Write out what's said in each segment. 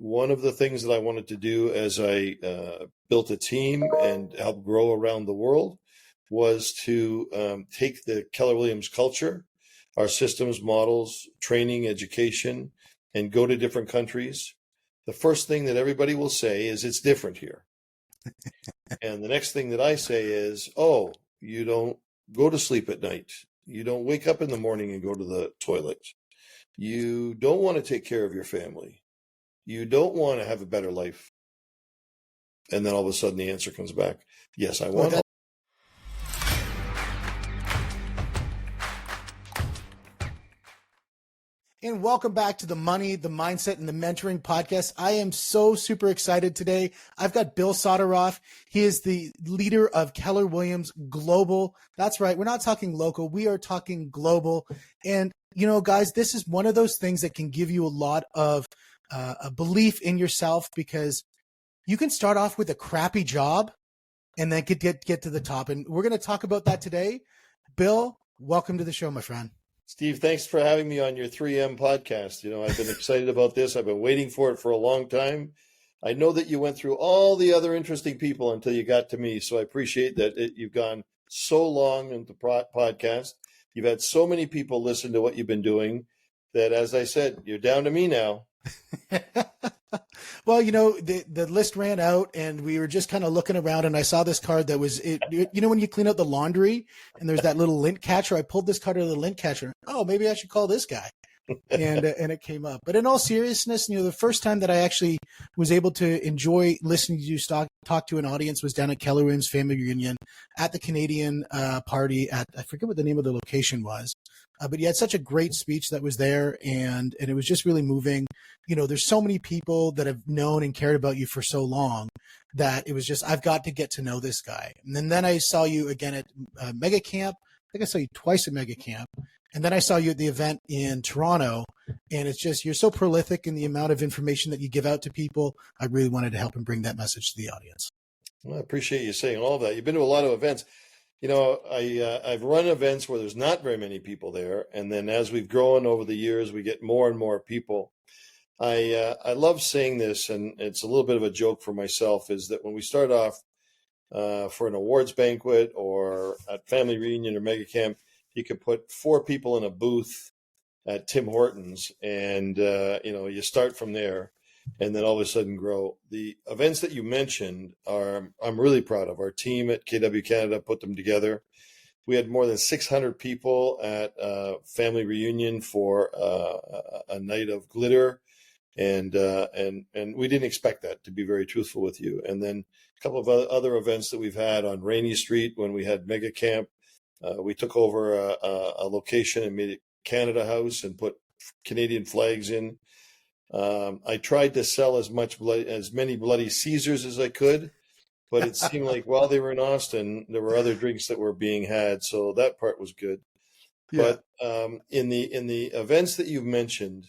one of the things that I wanted to do as I built a team and helped grow around the world was to take the Keller Williams culture, our systems, models, training, education, and go to different countries. The first thing that everybody will say is it's different here. And the next thing that I say is, oh, you don't go to sleep at night. You don't wake up in the morning and go to the toilet. You don't want to take care of your family. You don't want to have a better life. And then all of a sudden the answer comes back. Yes, I want. And welcome back to the Money, the Mindset, and the Mentoring podcast. I am so super excited today. I've got Bill Soteroff. He is the leader of Keller Williams Global. That's right. We're not talking local. We are talking global. And, you know, guys, this is one of those things that can give you a lot of a belief in yourself, because you can start off with a crappy job and then get to the top. And we're going to talk about that today. Bill, welcome to the show, my friend. Steve, thanks for having me on your 3M podcast. You know, I've been excited about this. I've been waiting for it for a long time. I know that you went through all the other interesting people until you got to me. So I appreciate that you've gone so long into podcast. You've had so many people listen to what you've been doing that, as I said, you're down to me now. Well, you know, the list ran out and we were just kind of looking around, and I saw this card that was, you know, when you clean out the laundry and there's that little lint catcher, I pulled this card out of the lint catcher. Oh, maybe I should call this guy. And it came up. But in all seriousness, you know, the first time that I actually was able to enjoy listening to you talk to an audience was down at Keller Williams family reunion at the Canadian party at, I forget what the name of the location was. But you had such a great speech that was there, and it was just really moving. You know, there's so many people that have known and cared about you for so long that it was just, I've got to get to know this guy. And then I saw you again at Mega Camp. I think I saw you twice at Mega Camp. And then I saw you at the event in Toronto, and it's just, you're so prolific in the amount of information that you give out to people. I really wanted to help and bring that message to the audience. Well, I appreciate you saying all of that. You've been to a lot of events. You know, I've run events where there's not very many people there. And then as we've grown over the years, we get more and more people. I love saying this, and it's a little bit of a joke for myself, is that when we start off for an awards banquet or at family reunion or mega camp, you could put 4 people in a booth at Tim Hortons, and, you know, you start from there and then all of a sudden grow. The events that you mentioned I'm really proud of. Our team at KW Canada put them together. We had more than 600 people at family reunion for a night of glitter. And we didn't expect that, to be very truthful with you. And then a couple of other events that we've had on Rainy Street when we had Mega Camp. We took over a location and made it Canada House and put Canadian flags in. I tried to sell as many Bloody Caesars as I could, but it seemed like while they were in Austin, there were other drinks that were being had. So that part was good. Yeah. But in the events that you've mentioned,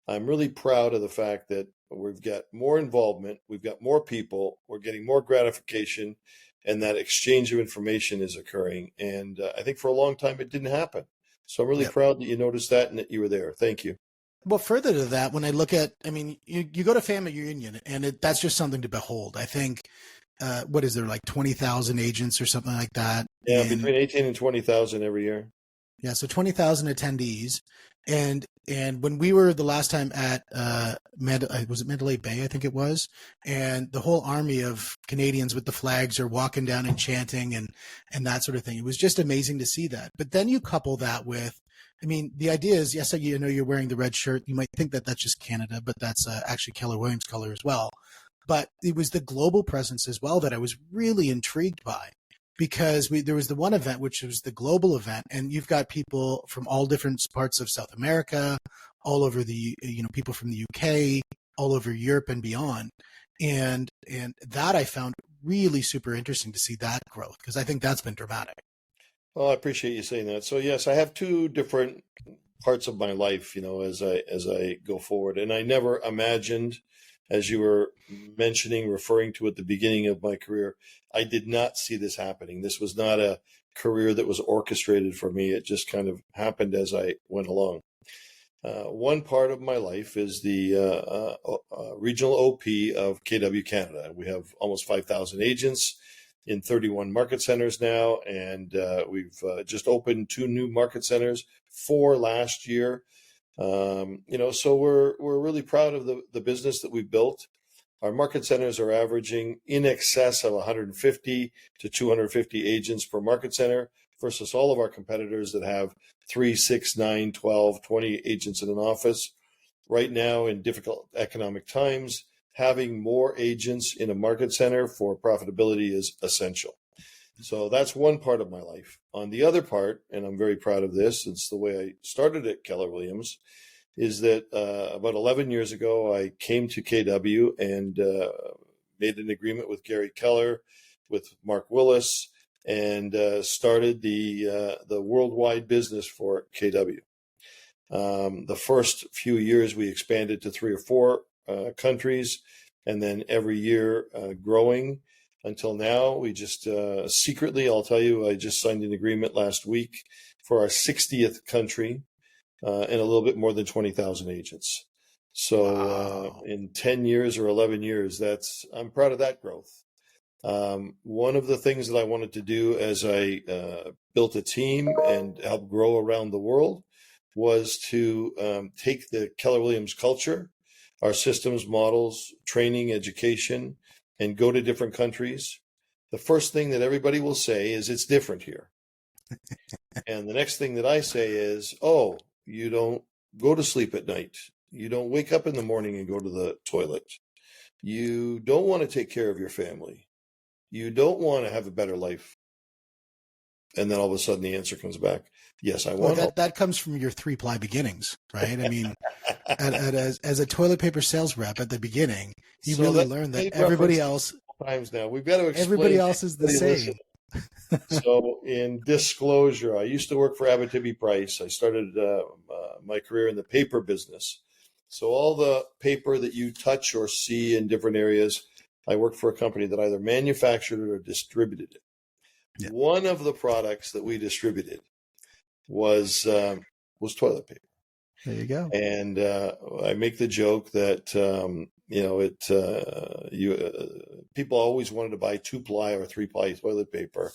I'm really proud of the fact that we've got more involvement, we've got more people, we're getting more gratification, and that exchange of information is occurring. And I think for a long time it didn't happen. So I'm really proud that you noticed that and that you were there. Thank you. Well, further to that, when I look at, I mean, you go to family reunion, and that's just something to behold. I think, what is there, like 20,000 agents or something like that? Yeah, between 18 and 20,000 every year. Yeah, so 20,000 attendees. And when we were the last time at, was it Mandalay Bay, I think it was, and the whole army of Canadians with the flags are walking down and chanting and that sort of thing. It was just amazing to see that. But then you couple that with, I mean, the idea is, yes, you know, you're wearing the red shirt. You might think that that's just Canada, but that's actually Keller Williams color as well. But it was the global presence as well that I was really intrigued by, because there was the one event, which was the global event, and you've got people from all different parts of South America, all over people from the UK, all over Europe and beyond. And that I found really super interesting to see that growth, because I think that's been dramatic. Well, I appreciate you saying that. So yes, I have 2 different parts of my life, you know, as I go forward. And I never imagined, as you were mentioning, referring to at the beginning of my career, I did not see this happening. This was not a career that was orchestrated for me. It just kind of happened as I went along. One part of my life is the regional OP of KW Canada. We have almost 5,000 agents in 31 market centers now, and we've just opened 2 new market centers, 4 last year. So we're really proud of the business that we've built. Our market centers are averaging in excess of 150 to 250 agents per market center versus all of our competitors that have 3, 6, 9, 12, 20 agents in an office. Right now, in difficult economic times, having more agents in a market center for profitability is essential. So that's one part of my life. On the other part, and I'm very proud of this, it's the way I started at Keller Williams, is that about 11 years ago, I came to KW and made an agreement with Gary Keller, with Mark Willis, and started the worldwide business for KW. The first few years, we expanded to 3 or 4 countries, and then every year growing until now. We just secretly, I'll tell you, I just signed an agreement last week for our 60th country. And a little bit more than 20,000 agents. So Wow. in 10 years or 11 years, I'm proud of that growth. One of the things that I wanted to do as I built a team and help grow around the world was to take the Keller Williams culture, our systems, models, training, education, and go to different countries. The first thing that everybody will say is it's different here. And the next thing that I say is, oh, you don't go to sleep at night. You don't wake up in the morning and go to the toilet. You don't want to take care of your family. You don't want to have a better life. And then all of a sudden the answer comes back, yes, I want to. That comes from your 3-ply beginnings, right? I mean, as a toilet paper sales rep at the beginning, you really learned that everybody else times now. We've got to explain. Everybody else is the same. So in disclosure, I used to work for Abitibi Price. I started my career in the paper business. So all the paper that you touch or see in different areas, I worked for a company that either manufactured it or distributed it. Yeah. One of the products that we distributed was toilet paper. There you go. And I make the joke that people always wanted to buy 2-ply or 3-ply toilet paper,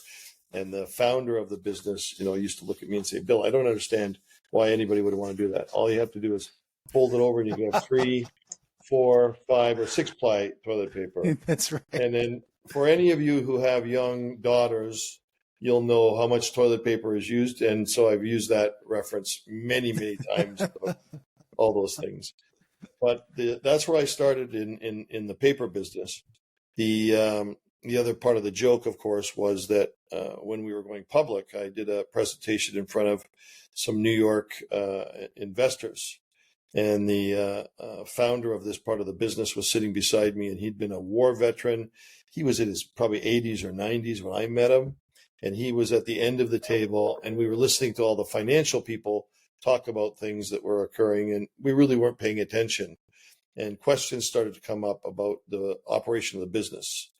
and the founder of the business, used to look at me and say, "Bill, I don't understand why anybody would want to do that. All you have to do is fold it over, and you can have 3, 4, 5, or 6-ply toilet paper." That's right. And then for any of you who have young daughters, you'll know how much toilet paper is used. And so I've used that reference many, many times, all those things. But that's where I started in the paper business. The other part of the joke, of course, was that when we were going public, I did a presentation in front of some New York investors. And the founder of this part of the business was sitting beside me, and he'd been a war veteran. He was in his probably 80s or 90s when I met him. And he was at the end of the table, and we were listening to all the financial people talk about things that were occurring, and we really weren't paying attention. And questions started to come up about the operation of the business.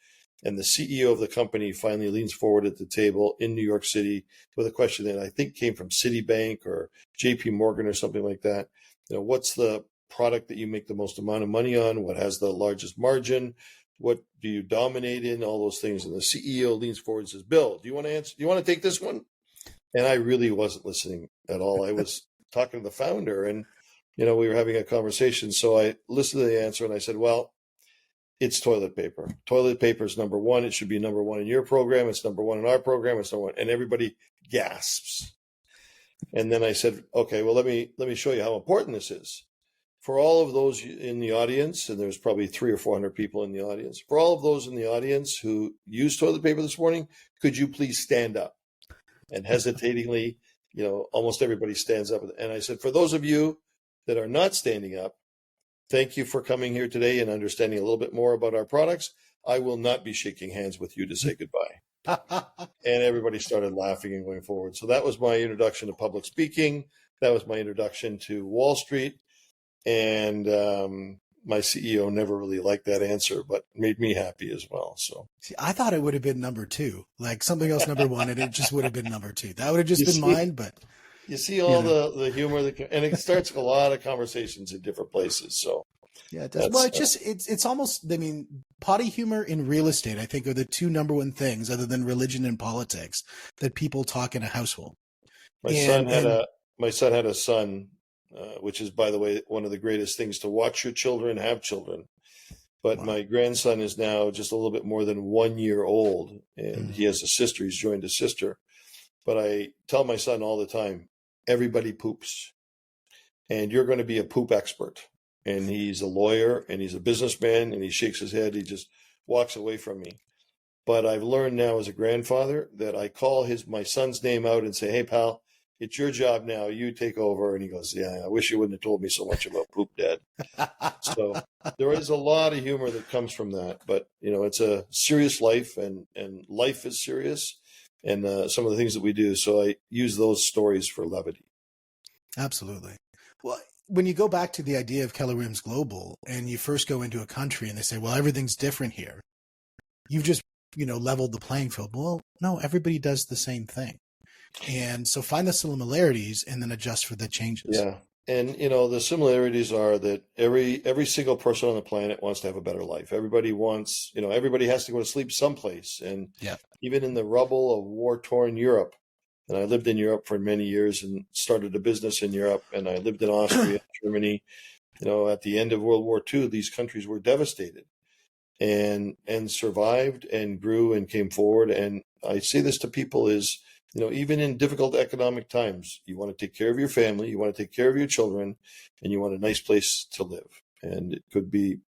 And the CEO of the company finally leans forward at the table in New York City with a question that I think came from Citibank or JP Morgan or something like that. What's the product that you make the most amount of money on? What has the largest margin? What do you dominate in? All those things. And the CEO leans forward and says, "Bill, do you want to answer? Do you want to take this one?" And I really wasn't listening at all. I was talking to the founder, and we were having a conversation. So I listened to the answer, and I said, "Well, it's toilet paper. Toilet paper is number one. It should be number one in your program. It's number one in our program. It's number one." And everybody gasps. And then I said, "Okay, well, let me show you how important this is. For all of those in the audience," and there's probably 300 or 400 people in the audience, "for all of those in the audience who used toilet paper this morning, could you please stand up?" And hesitatingly, almost everybody stands up. And I said, "For those of you that are not standing up, thank you for coming here today and understanding a little bit more about our products. I will not be shaking hands with you to say goodbye." And everybody started laughing and going forward. So that was my introduction to public speaking. That was my introduction to Wall Street. And my CEO never really liked that answer, but made me happy as well. So see, I thought it would have been number 2, like something else number 1, and it just would have been number 2. That would have just been mine, but You see You all know, the humor and it starts a lot of conversations in different places. So yeah, it does. Well, that's it's almost. I mean, potty humor in real estate, I think, are the two number one things, other than religion and politics, that people talk in a household. my son had And a my son had a son, which is, by the way, one of the greatest things to watch your children have children. But wow. my grandson is now just a little bit more than 1 year old, and he Mhm. has a sister. He's joined a sister. But I tell my son all the time, everybody poops, and you're going to be a poop expert. And he's a lawyer, and he's a businessman, and he shakes his head. He just walks away from me. But I've learned now as a grandfather that I call my son's name out and say, "Hey, pal, it's your job now. You take over." And he goes, "Yeah, I wish you wouldn't have told me so much about poop, Dad." So there is a lot of humor that comes from that. But it's a serious life, and life is serious, and some of the things that we do. So I use those stories for levity. Absolutely. Well, when you go back to the idea of Keller Williams Global, and you first go into a country and they say, "Well, everything's different here," you've just leveled the playing field. Well, no, everybody does the same thing, and so find the similarities and then adjust for the changes. Yeah. And the similarities are that every single person on the planet wants to have a better life. Everybody wants, everybody has to go to sleep someplace. And Yeah. even in the rubble of war-torn Europe, and I lived in Europe for many years and started a business in Europe, and I lived in Austria, Germany. At the end of World War II, these countries were devastated and survived and grew and came forward. And I say this to people is, even in difficult economic times, you want to take care of your family, you want to take care of your children, and you want a nice place to live. And it could be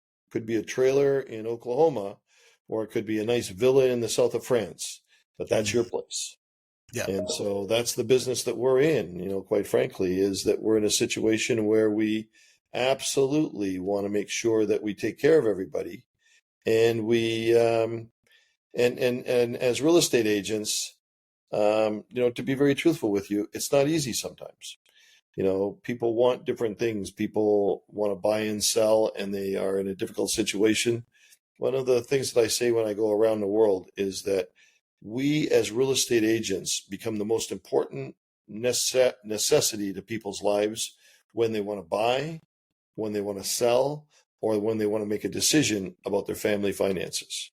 a trailer in Oklahoma, or it could be a nice villa in the south of France, but that's your place. Yeah. And so that's the business that we're in, quite frankly, is that we're in a situation where we absolutely want to make sure that we take care of everybody. And we and as real estate agents, to be very truthful with you, it's not easy sometimes. People want different things. People want to buy and sell, and they are in a difficult situation. One of the things that I say when I go around the world is that we as real estate agents become the most important necessity to people's lives when they want to buy, when they want to sell, or when they want to make a decision about their family finances.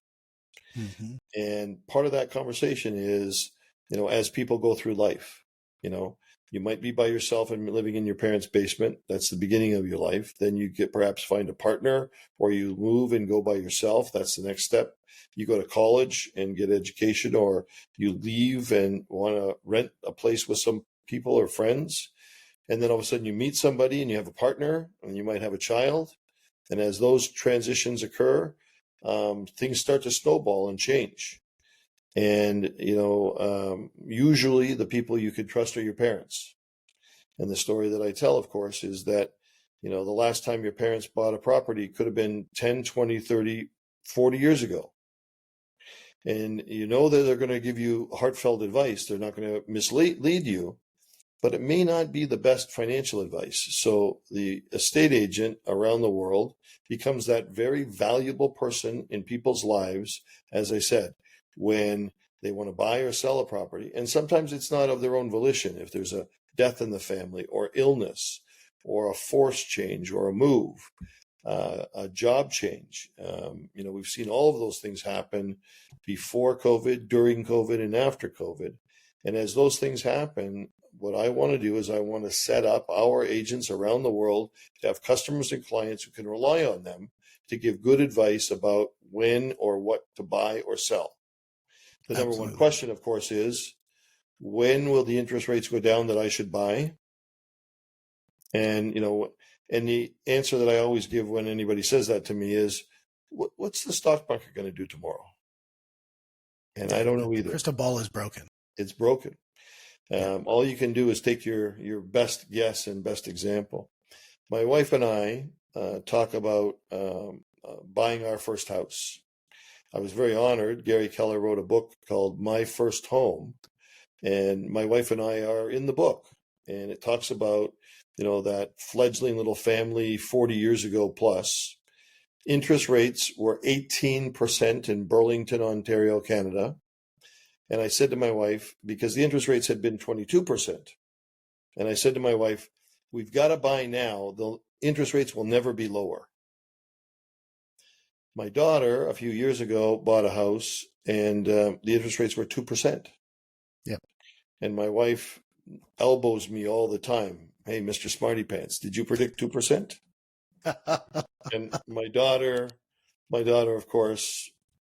Mm-hmm. And part of that conversation is, as people go through life, you might be by yourself and living in your parents' basement. That's the beginning of your life. Then you perhaps find a partner, or you move and go by yourself. That's the next step. You go to college and get education, or you leave and want to rent a place with some people or friends. And then all of a sudden you meet somebody and you have a partner, and you might have a child. And as those transitions occur, things start to snowball and change. And, usually the people you could trust are your parents. And the story that I tell, of course, is that, the last time your parents bought a property could have been 10, 20, 30, 40 years ago. And you know that they're going to give you heartfelt advice. They're not going to mislead you, but it may not be the best financial advice. So the estate agent around the world becomes that very valuable person in people's lives, as I said, when they want to buy or sell a property. And sometimes it's not of their own volition. If there's a death in the family, or illness, or a force change, or a move, a job change. We've seen all of those things happen before COVID, during COVID, and after COVID. And as those things happen, what I want to do is I want to set up our agents around the world to have customers and clients who can rely on them to give good advice about when or what to buy or sell. The number one Absolutely. question, of course, is when will the interest rates go down that I should buy? And, and the answer that I always give when anybody says that to me is, what's the stock market going to do tomorrow? And I don't know The either. crystal ball is broken. It's broken. All you can do is take your best guess and best example. My wife and I talk about buying our first house. I was very honored. Gary Keller wrote a book called My First Home, and my wife and I are in the book. And it talks about, that fledgling little family 40 years ago plus. Interest rates were 18% in Burlington, Ontario, Canada. And I said to my wife, because the interest rates had been 22%, And I said to my wife, we've got to buy now. The interest rates will never be lower. My daughter, a few years ago, bought a house, and the interest rates were 2%. Yep. And my wife elbows me all the time. Hey, Mr. Smarty Pants, did you predict 2%? And my daughter, of course,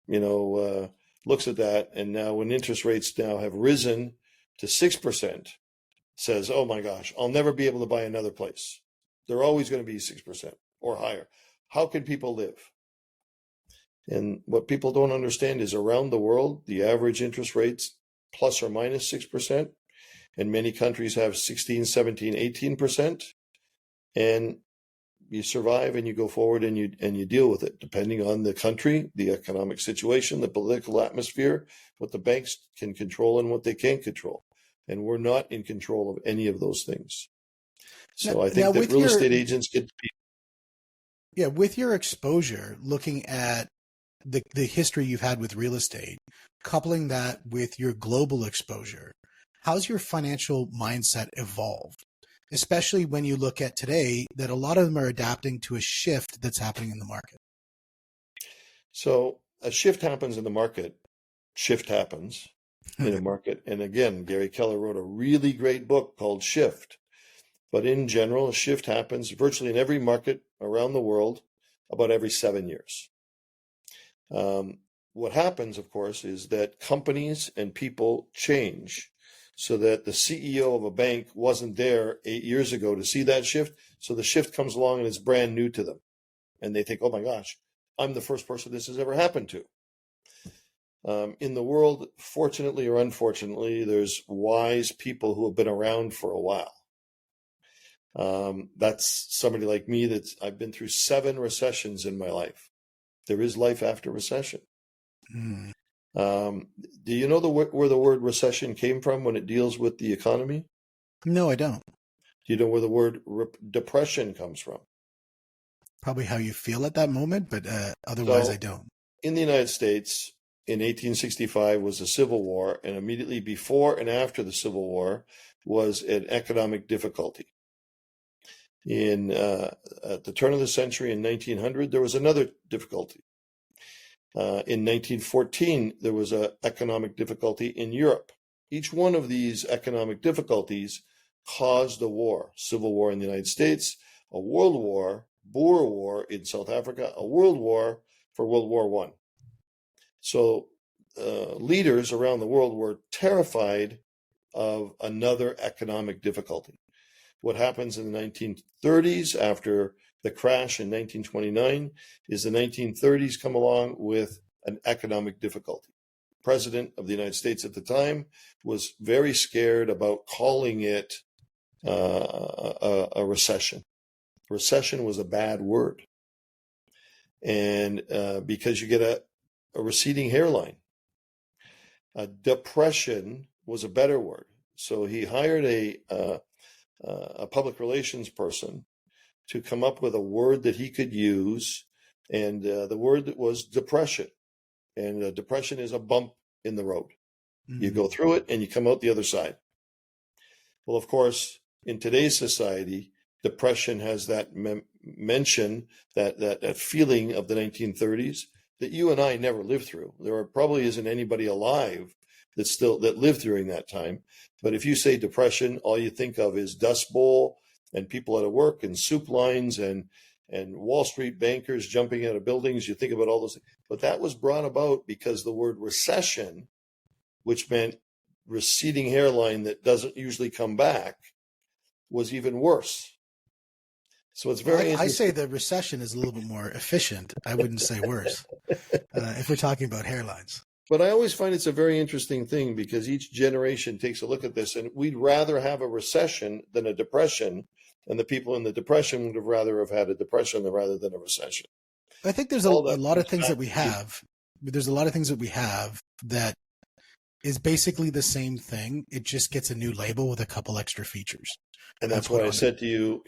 looks at that, and now when interest rates now have risen to 6%, says, oh my gosh, I'll never be able to buy another place. They're always going to be 6% or higher. How can people live? And what people don't understand is around the world, the average interest rates plus or minus 6%, and many countries have 16, 17, 18%. And you survive and you go forward and you deal with it, depending on the country, the economic situation, the political atmosphere, what the banks can control and what they can't control. And we're not in control of any of those things. So I think that real estate agents get to be. Yeah, with your exposure, looking at the history you've had with real estate, coupling that with your global exposure, how's your financial mindset evolved? Especially when you look at today that a lot of them are adapting to a shift that's happening in the market. So a shift happens in the market. Shift happens in a market. And again, Gary Keller wrote a really great book called Shift. But in general, a shift happens virtually in every market around the world about every 7 years. What happens, of course, is that companies and people change, so that the CEO of a bank wasn't there 8 years ago to see that shift. So the shift comes along and it's brand new to them. And they think, oh my gosh, I'm the first person this has ever happened to. In the world, fortunately or unfortunately, there's wise people who have been around for a while. That's somebody like me I've been through 7 recessions in my life. There is life after recession. Mm. Do you know where the word recession came from when it deals with the economy? No, I don't. Do you know where the word depression comes from? Probably how you feel at that moment, but otherwise I don't. In the United States, in 1865 was the Civil War, and immediately before and after the Civil War was an economic difficulty. At the turn of the century in 1900, there was another difficulty. In 1914, there was an economic difficulty in Europe. Each one of these economic difficulties caused a war: civil war in the United States, a world war, Boer War in South Africa, a world war for World War I. So leaders around the world were terrified of another economic difficulty. What happens in the 1930s after the crash in 1929 is the 1930s come along with an economic difficulty. The President of the United States at the time was very scared about calling it a recession. Recession was a bad word. And because you get a receding hairline. A depression was a better word. So he hired a public relations person to come up with a word that he could use, and the word was depression. And depression is a bump in the road. Mm-hmm. You go through it and you come out the other side. Well, of course, in today's society, depression has that mention, that feeling of the 1930s that you and I never lived through. There probably isn't anybody alive that lived during that time. But if you say depression, all you think of is Dust Bowl and people out of work and soup lines and Wall Street bankers jumping out of buildings. You think about all those things. But that was brought about because the word recession, which meant receding hairline that doesn't usually come back, was even worse. So it's very interesting. I say the recession is a little bit more efficient. I wouldn't say worse if we're talking about hairlines. But I always find it's a very interesting thing because each generation takes a look at this, and we'd rather have a recession than a depression, and the people in the depression would have rather have had a depression rather than a recession. I think there's a lot of things that we have. There's a lot of things that we have that is basically the same thing. It just gets a new label with a couple extra features. And that's why I said to you,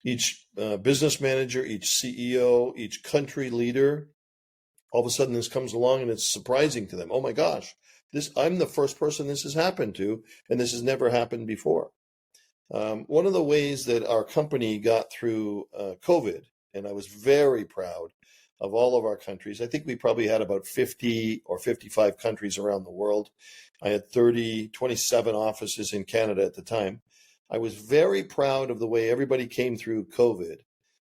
each business manager, each CEO, each country leader, all of a sudden this comes along and it's surprising to them. Oh my gosh, I'm the first person this has happened to, and this has never happened before. One of the ways that our company got through COVID, and I was very proud of all of our countries. I think we probably had about 50 or 55 countries around the world. I had 27 offices in Canada at the time. I was very proud of the way everybody came through COVID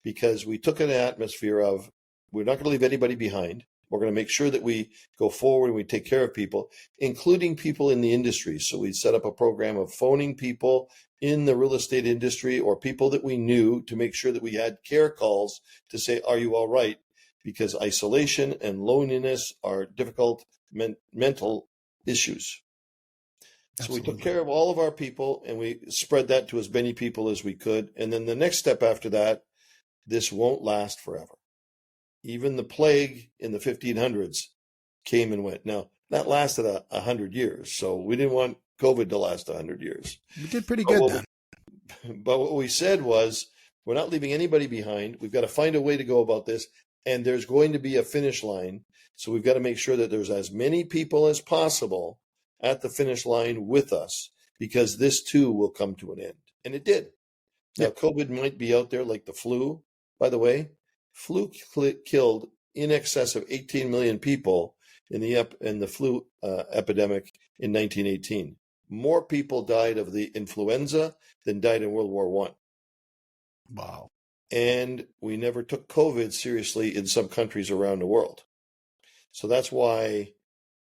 because we took an atmosphere of we're not going to leave anybody behind. We're going to make sure that we go forward and we take care of people, including people in the industry. So we set up a program of phoning people in the real estate industry or people that we knew to make sure that we had care calls to say, are you all right? Because isolation and loneliness are difficult mental issues. Absolutely. So we took care of all of our people and we spread that to as many people as we could. And then the next step after that, this won't last forever. Even the plague in the 1500s came and went. Now, that lasted 100 years, so we didn't want COVID to last 100 years. We did pretty good then. But what we said was, we're not leaving anybody behind. We've got to find a way to go about this, and there's going to be a finish line. So we've got to make sure that there's as many people as possible at the finish line with us, because this too will come to an end. And it did. Now, COVID might be out there like the flu, by the way. Flu killed in excess of 18 million people in the flu epidemic in 1918. More people died of the influenza than died in World War I. Wow. And we never took COVID seriously in some countries around the world. So that's why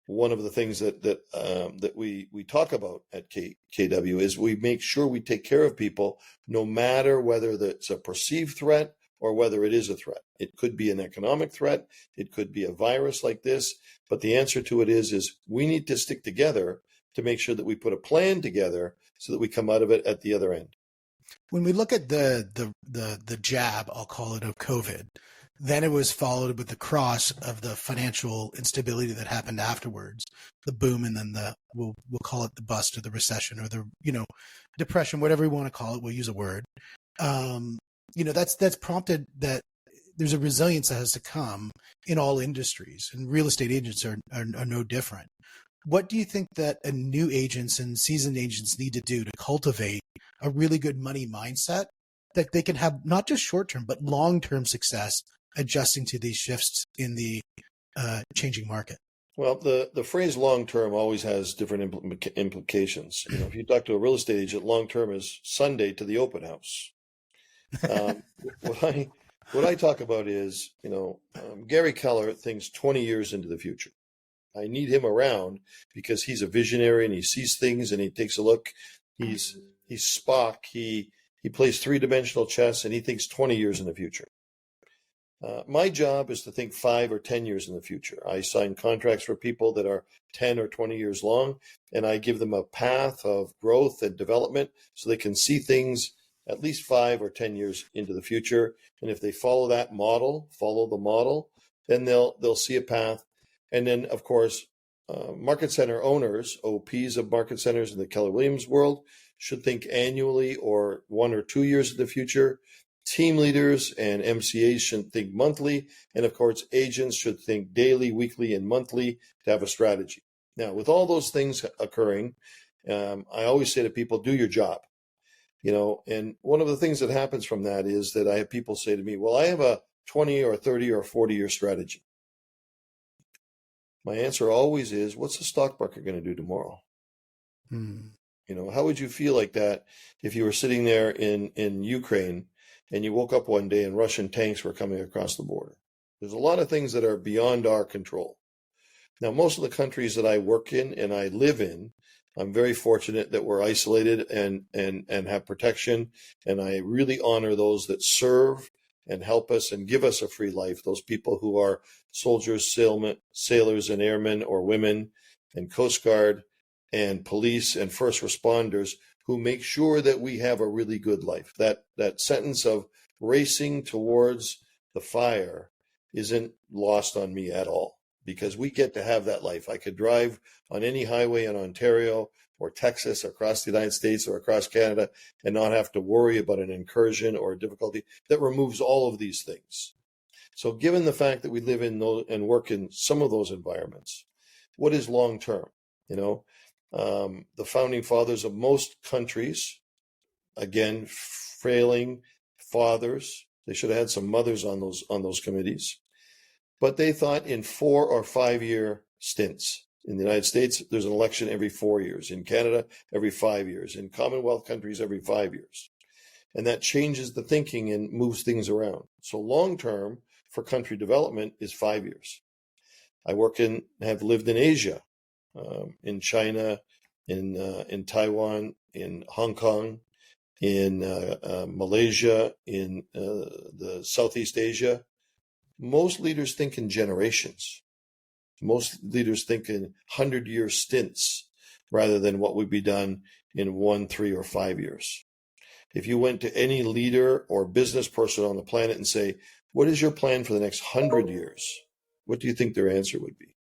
one of the things that we talk about at KW is we make sure we take care of people no matter whether it's a perceived threat or whether it is a threat. It could be an economic threat. It could be a virus like this. But the answer to it is we need to stick together to make sure that we put a plan together so that we come out of it at the other end. When we look at the jab, I'll call it, of COVID, then it was followed with the cross of the financial instability that happened afterwards, the boom, and then we'll call it the bust or the recession or the depression, whatever we want to call it. We'll use a word. That's prompted that there's a resilience that has to come in all industries, and real estate agents are no different. What do you think that new agents and seasoned agents need to do to cultivate a really good money mindset that they can have not just short-term, but long-term success adjusting to these shifts in the changing market? Well, the phrase long-term always has different implications. If you talk to a real estate agent, long-term is Sunday to the open house. What I talk about is, Gary Keller thinks 20 years into the future. I need him around because he's a visionary and he sees things and he takes a look. He's Spock. He plays three-dimensional chess and he thinks 20 years in the future. My job is to think 5 or 10 years in the future. I sign contracts for people that are 10 or 20 years long, and I give them a path of growth and development so they can see things at least 5 or 10 years into the future. And if they follow the model, then they'll see a path. And then, of course, market center owners, OPs of market centers in the Keller Williams world, should think annually or 1 or 2 years in the future. Team leaders and MCAs should think monthly. And of course, agents should think daily, weekly, and monthly to have a strategy. Now, with all those things occurring, I always say to people, do your job. And one of the things that happens from that is that I have people say to me, well, I have a 20 or 30 or 40-year strategy. My answer always is, what's the stock market going to do tomorrow? How would you feel like that if you were sitting there in Ukraine and you woke up one day and Russian tanks were coming across the border? There's a lot of things that are beyond our control. Now, most of the countries that I work in and I live in, I'm very fortunate that we're isolated and have protection. And I really honor those that serve and help us and give us a free life. Those people who are soldiers, sailors and airmen or women, and Coast Guard and police and first responders who make sure that we have a really good life. That sentence of racing towards the fire isn't lost on me at all, because we get to have that life. I could drive on any highway in Ontario or Texas, across the United States or across Canada, and not have to worry about an incursion or a difficulty. That removes all of these things. So given the fact that we live in and work in some of those environments, what is long-term? The founding fathers of most countries again, frailing fathers. They should have had some mothers on those committees. But they thought in 4 or 5 year stints. In the United States, there's an election every 4 years. In Canada, every 5 years. In Commonwealth countries, every 5 years. And that changes the thinking and moves things around. So long term for country development is 5 years. I have lived in Asia, in China, in Taiwan, in Hong Kong, in Malaysia, in the Southeast Asia. Most leaders think in generations. Most leaders think in 100-year stints rather than what would be done in 1, 3, or 5 years. If you went to any leader or business person on the planet and say, what is your plan for the next 100 years? What do you think their answer would be?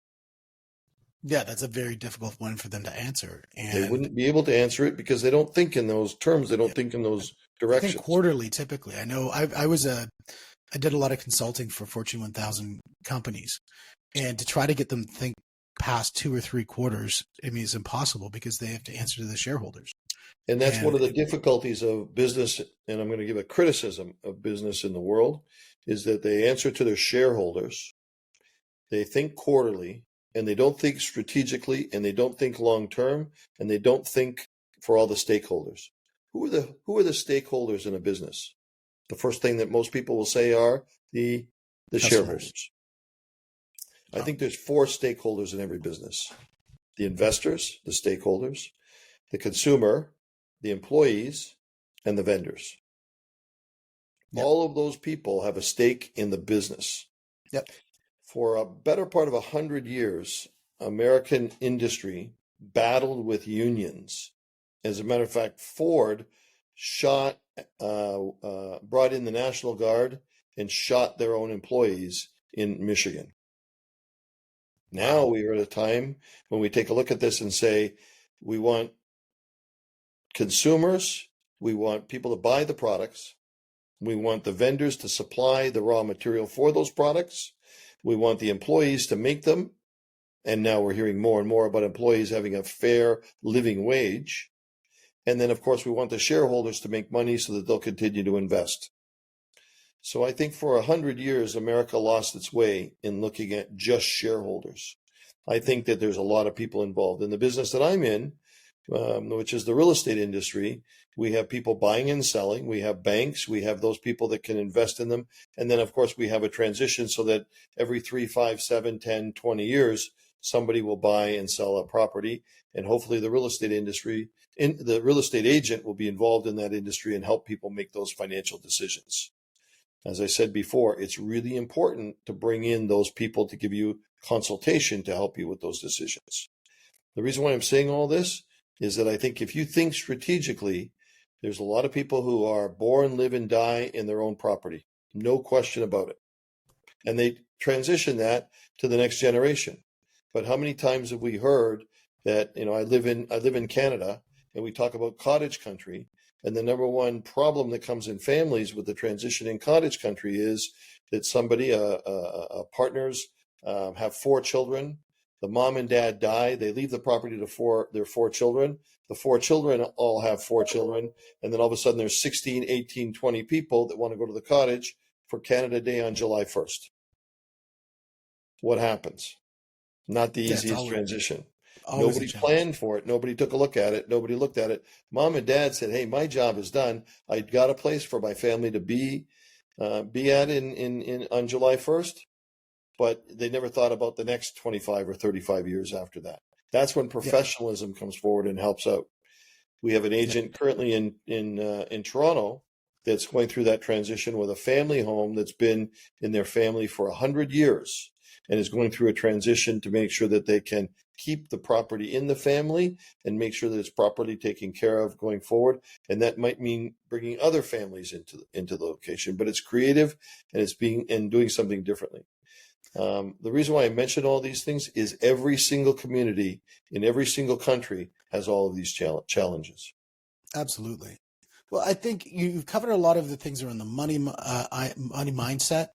Yeah, that's a very difficult one for them to answer. And they wouldn't be able to answer it because they don't think in those terms. They don't think in those directions. I think quarterly, typically. I know I did a lot of consulting for Fortune 1000 companies, and to try to get them to think past 2 or 3 quarters, I mean, it's impossible because they have to answer to the shareholders. And that's one of the difficulties of business, and I'm going to give a criticism of business in the world, is that they answer to their shareholders. They think quarterly, and they don't think strategically, and they don't think long term, and they don't think for all the stakeholders. Who are the stakeholders in a business? The first thing that most people will say are the shareholders. I think there's 4 stakeholders in every business: the investors, the stakeholders, the consumer, the employees, and the vendors. Yep. All of those people have a stake in the business. Yep. For a better part of 100 years, American industry battled with unions. As a matter of fact, Ford brought in the National Guard and shot their own employees in Michigan. Now we are at a time when we take a look at this and say, we want consumers, we want people to buy the products, we want the vendors to supply the raw material for those products, we want the employees to make them, and now we're hearing more and more about employees having a fair living wage. And then, of course, we want the shareholders to make money so that they'll continue to invest. So I think for 100 years, America lost its way in looking at just shareholders. I think that there's a lot of people involved. In the business that I'm in, which is the real estate industry, we have people buying and selling. We have banks. We have those people that can invest in them. And then, of course, we have a transition so that every 3, 5, 7, 10, 20 years, somebody will buy and sell a property. And hopefully the real estate industry, the real estate agent will be involved in that industry and help people make those financial decisions. As I said before, it's really important to bring in those people to give you consultation to help you with those decisions. The reason why I'm saying all this is that I think if you think strategically, there's a lot of people who are born, live, and die in their own property. No question about it. And they transition that to the next generation. But how many times have we heard that, I live in Canada, and we talk about cottage country, and the number one problem that comes in families with the transition in cottage country is that partners have 4 children. The mom and dad die. They leave the property to their 4 children. The 4 children all have 4 children. And then all of a sudden there's 16, 18, 20 people that want to go to the cottage for Canada Day on July 1st. What happens? Not the easiest transition. Nobody planned for it. Nobody took a look at it. Nobody looked at it. Mom and dad said, hey, my job is done. I got a place for my family to be at on July 1st. But they never thought about the next 25 or 35 years after that. That's when professionalism comes forward and helps out. We have an agent currently in Toronto that's going through that transition with a family home that's been in their family for 100 years and is going through a transition to make sure that they can keep the property in the family and make sure that it's properly taken care of going forward. And that might mean bringing other families into the location, but it's creative and it's doing something differently. The reason why I mention all these things is every single community in every single country has all of these challenges. Absolutely. Well, I think you've covered a lot of the things around the money mindset.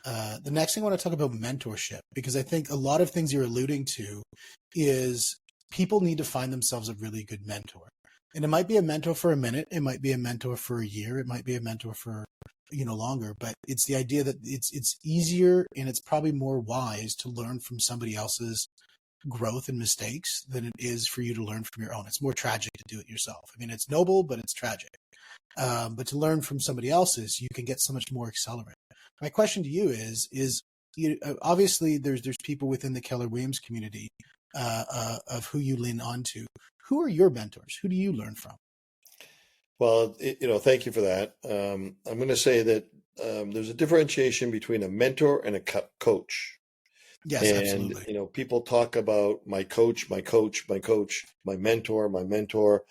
The next thing I want to talk about mentorship, because I think a lot of things you're alluding to is people need to find themselves a really good mentor. And it might be a mentor for a minute. It might be a mentor for a year. It might be a mentor for, longer, but it's the idea that it's easier and it's probably more wise to learn from somebody else's growth and mistakes than it is for you to learn from your own. It's more tragic to do it yourself. I mean, it's noble, but it's tragic. But to learn from somebody else's, you can get so much more accelerant. My question to you is obviously there's people within the Keller Williams community of who you lean on to. Who are your mentors? Who do you learn from? Well, thank you for that. I'm going to say that there's a differentiation between a mentor and a coach. Yes, And, absolutely. people talk about my coach, my coach, my coach, my mentor, my mentor.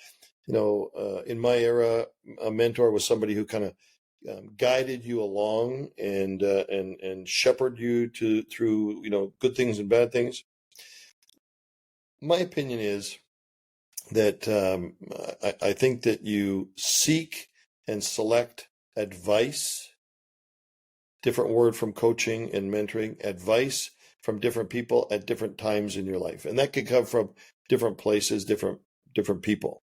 In my era, a mentor was somebody who kind of guided you along and shepherded you through good things and bad things. My opinion is that I think that you seek and select advice, different word from coaching and mentoring, advice from different people at different times in your life, and that could come from different places, different people.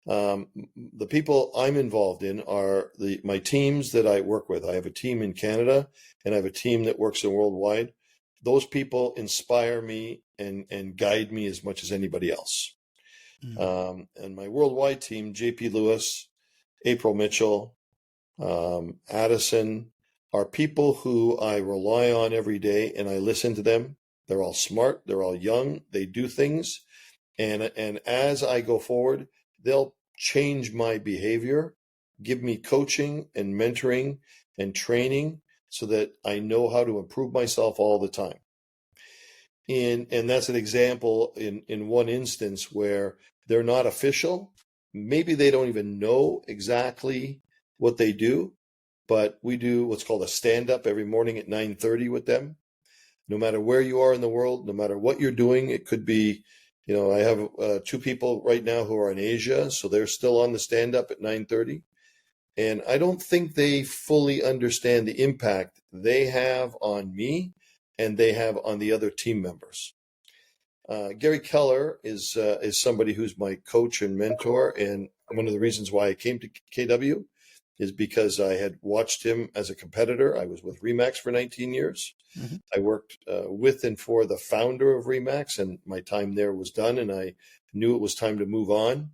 The people I'm involved in are my teams that I work with. I have a team in Canada and I have a team that works in worldwide. Those people inspire me and guide me as much as anybody else. And my worldwide team, JP Lewis, April Mitchell, Addison, are people who I rely on every day and I listen to them. They're all smart. They're all young. They do things. And as I go forward, they'll change my behavior, give me coaching and mentoring and training so that I know how to improve myself all the time. And that's an example in one instance where they're not official. Maybe they don't even know exactly what they do, but we do what's called a stand-up every morning at 9:30 with them. No matter where you are in the world, no matter what you're doing, it could be, I have two people right now who are in Asia, so they're still on the stand-up at 9:30. And I don't think they fully understand the impact they have on me and they have on the other team members. Gary Keller is somebody who's my coach and mentor, and one of the reasons why I came to KW is because I had watched him as a competitor. I was with Remax for 19 years. Mm-hmm. I worked with and for the founder of Remax, and my time there was done, and I knew it was time to move on.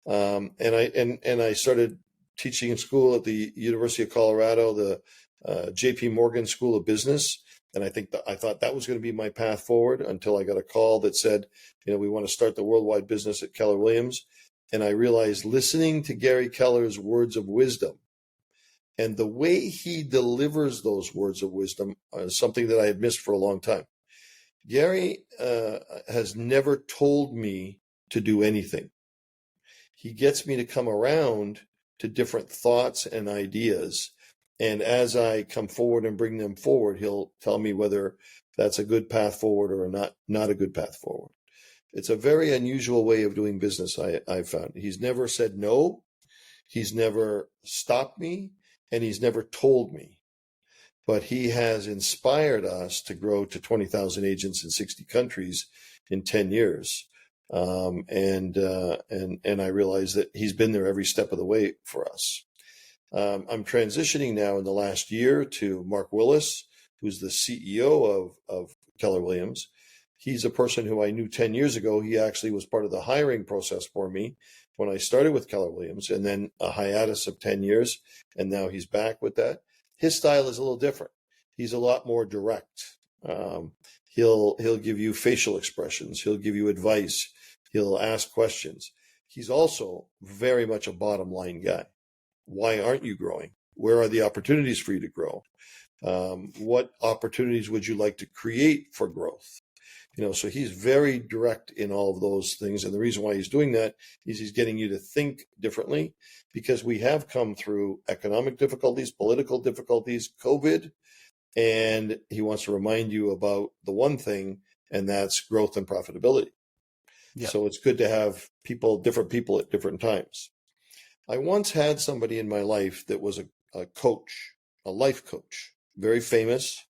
And I started teaching in school at the University of Colorado, the J.P. Morgan School of Business. And I thought that was going to be my path forward until I got a call that said, we want to start the worldwide business at Keller Williams. And I realized listening to Gary Keller's words of wisdom and the way he delivers those words of wisdom is something that I had missed for a long time. Gary has never told me to do anything. He gets me to come around to different thoughts and ideas. And as I come forward and bring them forward, he'll tell me whether that's a good path forward or not a good path forward. It's a very unusual way of doing business, I've found. He's never said no. He's never stopped me, and he's never told me. But he has inspired us to grow to 20,000 agents in 60 countries in 10 years. And I realize that he's been there every step of the way for us. I'm transitioning now in the last year to Mark Willis, who's the CEO of Keller Williams. He's a person who I knew 10 years ago. He actually was part of the hiring process for me when I started with Keller Williams, and then a hiatus of 10 years, and now he's back with that. His style is a little different. He's a lot more direct. He'll give you facial expressions. He'll give you advice. He'll ask questions. He's also very much a bottom line guy. Why aren't you growing? Where are the opportunities for you to grow? What opportunities would you like to create for growth? So he's very direct in all of those things. And the reason why he's doing that is he's getting you to think differently, because we have come through economic difficulties, political difficulties, COVID, and he wants to remind you about the one thing, and that's growth and profitability. Yep. So it's good to have different people at different times. I once had somebody in my life that was a coach, a life coach, very famous.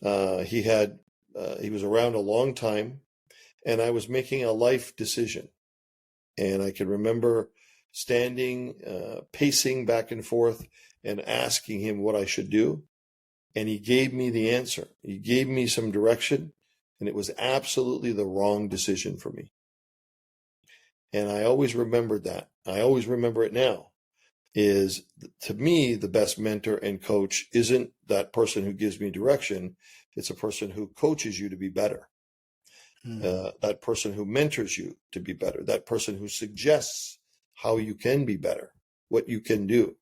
He was around a long time, and I was making a life decision. And I can remember standing, pacing back and forth and asking him what I should do. And he gave me the answer. He gave me some direction, and it was absolutely the wrong decision for me. And I always remembered that. I always remember it now. Is, to me, the best mentor and coach isn't that person who gives me direction. It's a person who coaches you to be better. That person who mentors you to be better. That person who suggests how you can be better, what you can do.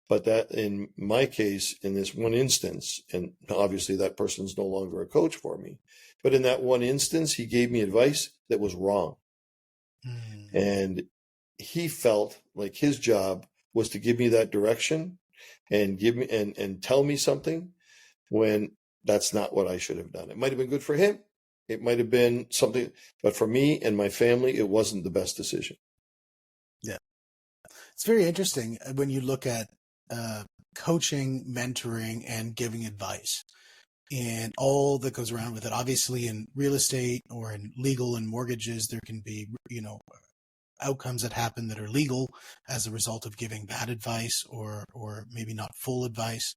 But that, in my case, in this one instance, and obviously that person's no longer a coach for me, but in that one instance, he gave me advice that was wrong. And he felt like his job was to give me that direction and give me and tell me something when that's not what I should have done. It might have been good for him. It might have been something, but for me and my family, it wasn't the best decision. Yeah. It's very interesting when you look at coaching, mentoring, and giving advice and all that goes around with it. Obviously, in real estate or in legal and mortgages, there can be, outcomes that happen that are legal as a result of giving bad advice or maybe not full advice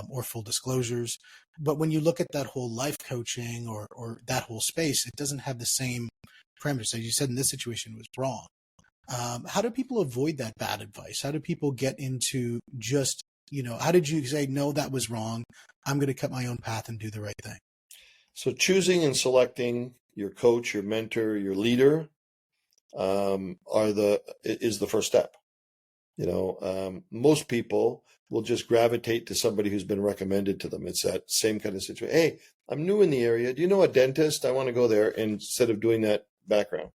or full disclosures. But when you look at that whole life coaching or that whole space, it doesn't have the same parameters. As you said, in this situation, it was wrong. How do people avoid that bad advice? How do people get into just, how did you say, no, that was wrong. I'm going to cut my own path and do the right thing? So choosing and selecting your coach, your mentor, your leader is the first step. Most people will just gravitate to somebody who's been recommended to them. It's that same kind of situation. Hey, I'm new in the area. Do you know a dentist? I want to go there, instead of doing that background.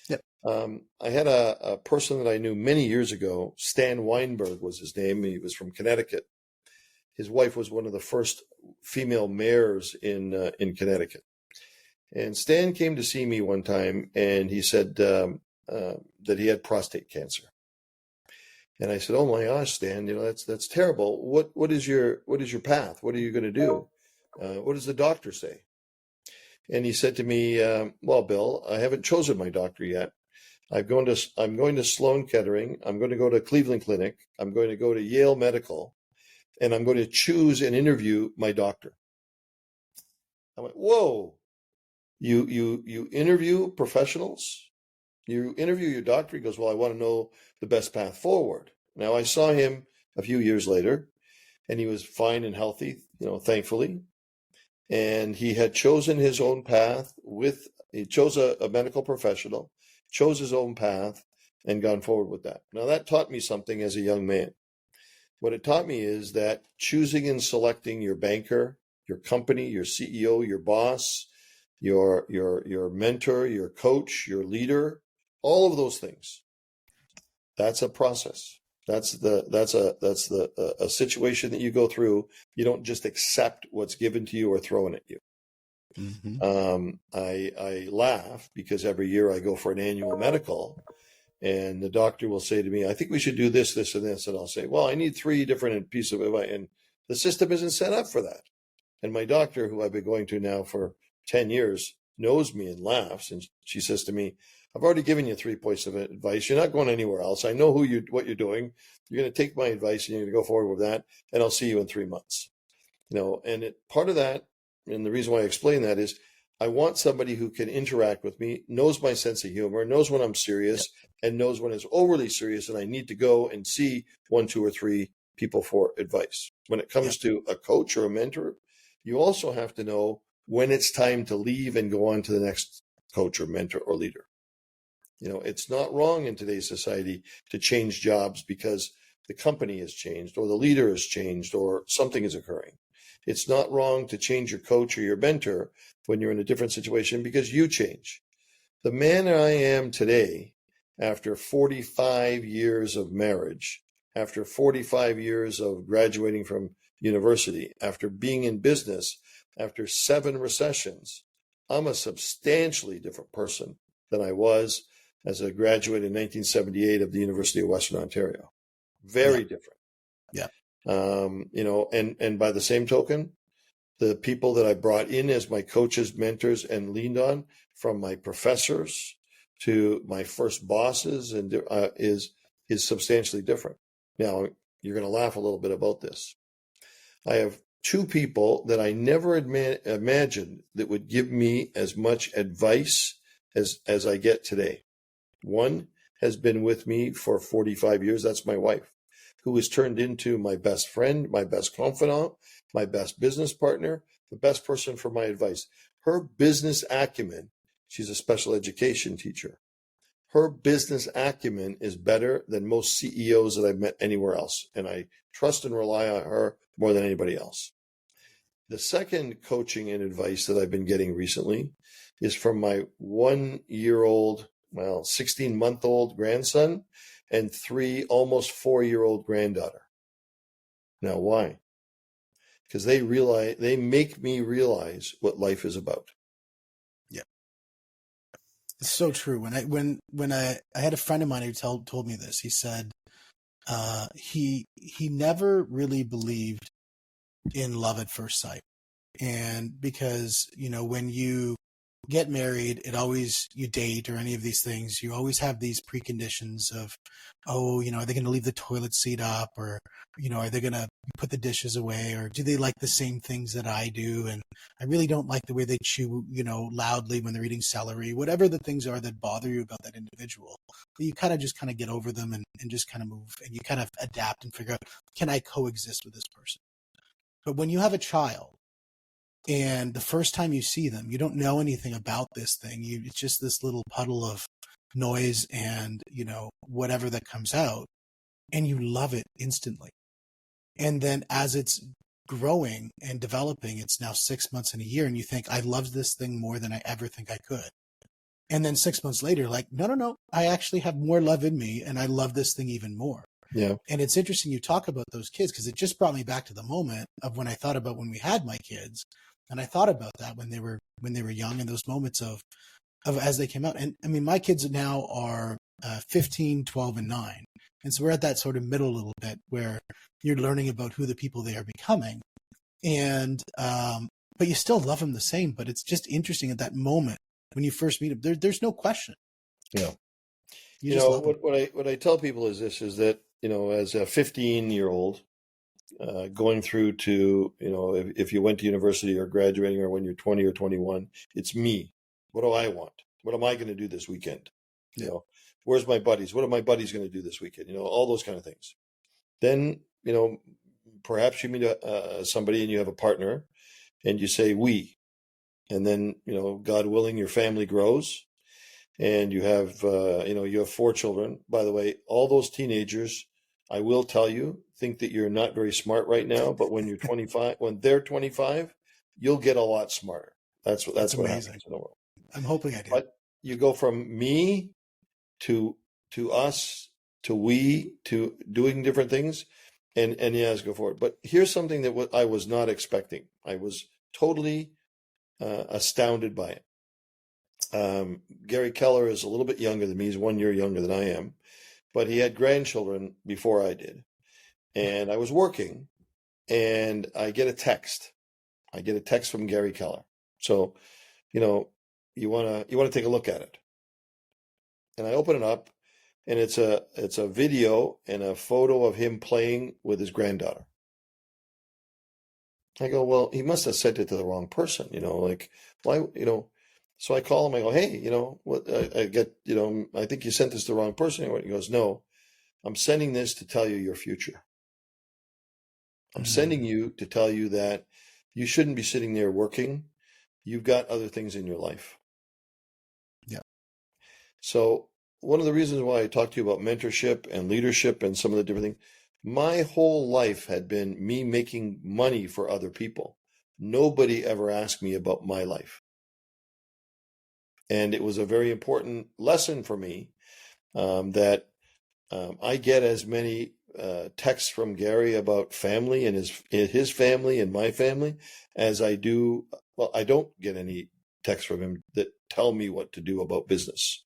Yep. I had a person that I knew many years ago. Stan Weinberg was his name. He was from Connecticut. His wife was one of the first female mayors in Connecticut. And Stan came to see me one time, and he said that he had prostate cancer. And I said, "Oh my gosh, Stan, that's terrible. What is your path? What are you going to do? What does the doctor say?" And he said to me, "Well, Bill, I haven't chosen my doctor yet. I'm going to Sloan Kettering. I'm going to go to Cleveland Clinic. I'm going to go to Yale Medical, and I'm going to choose and interview my doctor." I went, "Whoa, you interview professionals? You interview your doctor?" He goes, "Well, I want to know the best path forward." Now, I saw him a few years later, and he was fine and healthy, thankfully. And he had chosen his own path he chose a medical professional, chose his own path, and gone forward with that. Now, that taught me something as a young man. What it taught me is that choosing and selecting your banker, your company, your CEO, your boss, your mentor, your coach, your leader, all of those things, that's a process. That's a situation that you go through. You don't just accept what's given to you or thrown at you. Mm-hmm. I laugh because every year I go for an annual medical, and the doctor will say to me, "I think we should do this, this, and this." And I'll say, "Well, I need 3 different pieces of advice." And the system isn't set up for that. And my doctor, who I've been going to now for 10 years, knows me and laughs. And she says to me, "I've already given you 3 points of advice. You're not going anywhere else. I know what you're doing. You're going to take my advice and you're going to go forward with that. And I'll see you in 3 months." And part of that, and the reason why I explain that is I want somebody who can interact with me, knows my sense of humor, knows when I'm serious, and knows when it's overly serious and I need to go and see 1, 2, or 3 people for advice. When it comes to a coach or a mentor, you also have to know when it's time to leave and go on to the next coach or mentor or leader. It's not wrong in today's society to change jobs because the company has changed or the leader has changed or something is occurring. It's not wrong to change your coach or your mentor when you're in a different situation because you change. The man I am today, after 45 years of marriage, after 45 years of graduating from university, after being in business, after 7 recessions, I'm a substantially different person than I was as a graduate in 1978 of the University of Western Ontario. Very different. Yeah. And by the same token, the people that I brought in as my coaches, mentors, and leaned on, from my professors to my first bosses and is substantially different. Now, you're going to laugh a little bit about this. I have two people that I never imagined that would give me as much advice as I get today. One has been with me for 45 years. That's my wife, who has turned into my best friend, my best confidant, my best business partner, the best person for my advice. Her business acumen, she's a special education teacher. Her business acumen is better than most CEOs that I've met anywhere else. And I trust and rely on her more than anybody else. The second coaching and advice that I've been getting recently is from my 1-year-old, 16-month-old grandson and 3 almost 4-year-old granddaughter. Now, why? Because they make me realize what life is about. Yeah. It's so true. When I had a friend of mine who told me this, he said he never really believed in love at first sight. And because, when you get married, you date or any of these things, you always have these preconditions of, are they going to leave the toilet seat up, or, are they going to put the dishes away, or do they like the same things that I do? And I really don't like the way they chew, loudly when they're eating celery, whatever the things are that bother you about that individual. But you kind of get over them and just kind of move, and you kind of adapt and figure out, can I coexist with this person? But when you have a child, and the first time you see them, you don't know anything about this thing. It's just this little puddle of noise and, whatever that comes out, and you love it instantly. And then as it's growing and developing, it's now 6 months and a year, and you think, I love this thing more than I ever think I could. And then 6 months later, like, no, I actually have more love in me, and I love this thing even more. Yeah. And it's interesting you talk about those kids, because it just brought me back to the moment of when I thought about when we had my kids. And I thought about that when they were young, and those moments of as they came out. And I mean, my kids now are 15, 12, and 9. And so we're at that sort of middle a little bit where you're learning about who the people they are becoming. And, but you still love them the same. But it's just interesting at that moment when you first meet them, there's no question. Yeah. You just love them. What I tell people is this, is that, as a 15-year-old, going through to, if you went to university or graduating, or when you're 20 or 21, it's me. What do I want? What am I going to do this weekend? Where's my buddies? What are my buddies going to do this weekend? All those kind of things. Then, perhaps you meet somebody and you have a partner and you say, we, and then, God willing, your family grows and you have, you have 4 children. By the way, all those teenagers, I will tell you, think that you're not very smart right now, but when you're 25, when they're 25, you'll get a lot smarter. That's what amazing. happens in the world. I'm hoping I do. But you go from me to us to we to doing different things, and yes, go forward. But here's something that I was not expecting. I was totally astounded by it. Gary Keller is a little bit younger than me. He's 1 year younger than I am, but he had grandchildren before I did. And I was working, and I get a text. I get a text from Gary Keller. So, you want to take a look at it. And I open it up, and it's a video and a photo of him playing with his granddaughter. I go, well, he must have sent it to the wrong person, like, why, So I call him. I go, hey, what? I get, I think you sent this to the wrong person. He goes, no, I'm sending this to tell you your future. I'm sending you to tell you that you shouldn't be sitting there working. You've got other things in your life. Yeah. So one of the reasons why I talked to you about mentorship and leadership and some of the different things, my whole life had been me making money for other people. Nobody ever asked me about my life. And it was a very important lesson for me that I get as many texts from Gary about family and his family and my family as I do. Well, I don't get any texts from him that tell me what to do about business.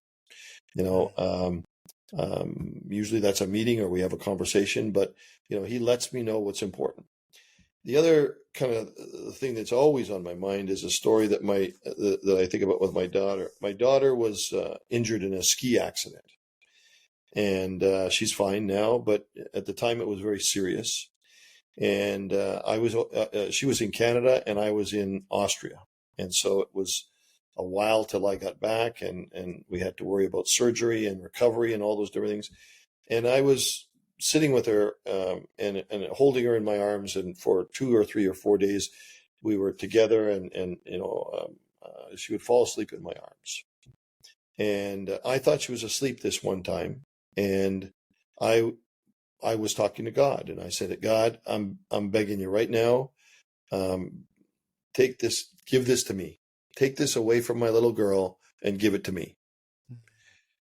Usually that's a meeting or we have a conversation, but he lets me know what's important. The other kind of thing that's always on my mind is a story that I think about with my daughter. My daughter was injured in a ski accident, and she's fine now, but at the time it was very serious. And she was in Canada and I was in Austria, and so it was a while till I got back, and we had to worry about surgery and recovery and all those different things. And I was sitting with her, and holding her in my arms, and for 2 or 3 or 4 days we were together, and she would fall asleep in my arms, and I thought she was asleep this one time, and I I was talking to God, and I said, God, I'm begging you right now, um, take this, give this to me, take this away from my little girl and give it to me.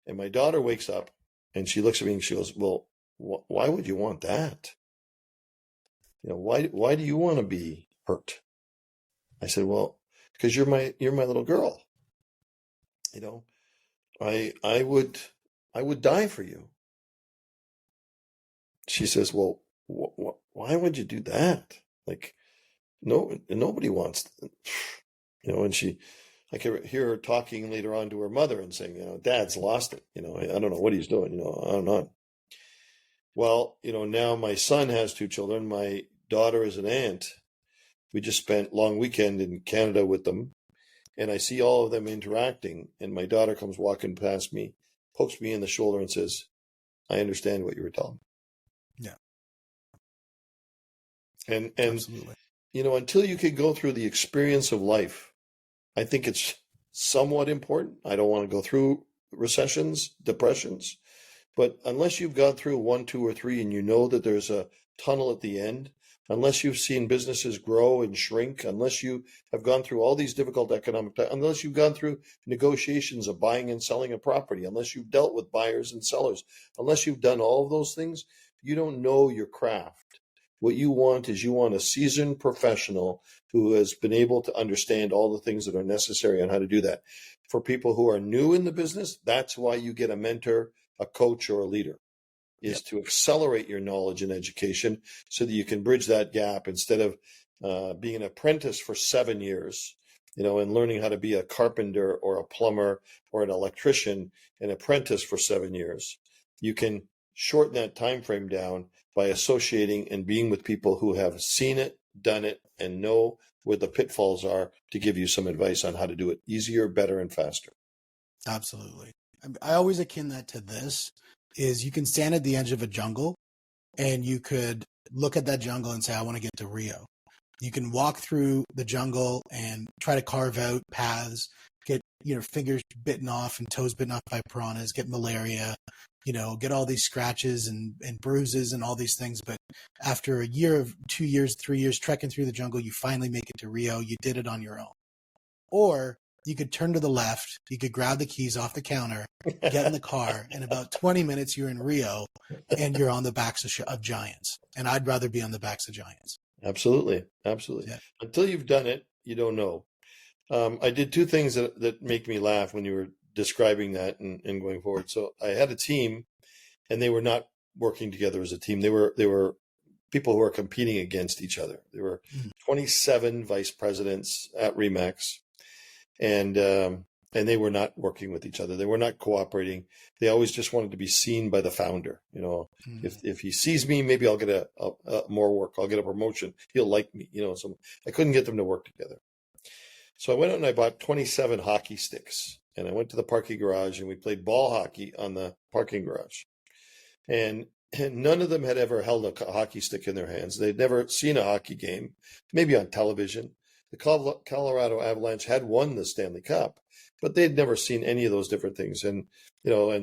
And my daughter wakes up and she looks at me and she goes, well, why would you want that? Why do you want to be hurt? I said, well, because you're my little girl. You know, I would die for you. She says, well, why would you do that? Like, no, nobody wants, and I can hear her talking later on to her mother and saying, Dad's lost it. I don't know what he's doing, on and on. Well, now my son has 2 children. My daughter is an aunt. We just spent long weekend in Canada with them, and I see all of them interacting. And my daughter comes walking past me, pokes me in the shoulder and says, I understand what you were telling me. Yeah. And Absolutely. until you can go through the experience of life, I think it's somewhat important. I don't want to go through recessions, depressions, but unless you've gone through 1, 2, or 3, and you know that there's a tunnel at the end, unless you've seen businesses grow and shrink, unless you have gone through all these difficult economic times, unless you've gone through negotiations of buying and selling a property, unless you've dealt with buyers and sellers, unless you've done all of those things, you don't know your craft. What you want is a seasoned professional who has been able to understand all the things that are necessary on how to do that. For people who are new in the business, that's why you get a mentor, a coach, or a leader, is to accelerate your knowledge and education so that you can bridge that gap instead of being an apprentice for 7 years, and learning how to be a carpenter or a plumber or an electrician, an apprentice for 7 years. You can shorten that time frame down by associating and being with people who have seen it, done it, and know where the pitfalls are to give you some advice on how to do it easier, better, and faster. Absolutely. I always akin that to this is you can stand at the edge of a jungle and you could look at that jungle and say, I want to get to Rio. You can walk through the jungle and try to carve out paths, get fingers bitten off and toes bitten off by piranhas, get malaria, get all these scratches and bruises and all these things. But after a year, 2 years, 3 years trekking through the jungle, you finally make it to Rio. You did it on your own. Or you could turn to the left, you could grab the keys off the counter, get in the car, in about 20 minutes you're in Rio and you're on the backs of giants. And I'd rather be on the backs of giants. Absolutely. Absolutely. Yeah. Until you've done it, you don't know. I did 2 things that make me laugh when you were describing that and going forward. So I had a team, and they were not working together as a team. They were people who were competing against each other. There were 27 vice presidents at Remax, and they were not working with each other. They were not cooperating. They always just wanted to be seen by the founder. If he sees me, maybe I'll get a more work. I'll get a promotion. He'll like me. So I couldn't get them to work together. So I went out and I bought 27 hockey sticks, and I went to the parking garage and we played ball hockey on the parking garage. And none of them had ever held a hockey stick in their hands. They'd never seen a hockey game, maybe on television. The Colorado Avalanche had won the Stanley Cup, but they'd never seen any of those different things. And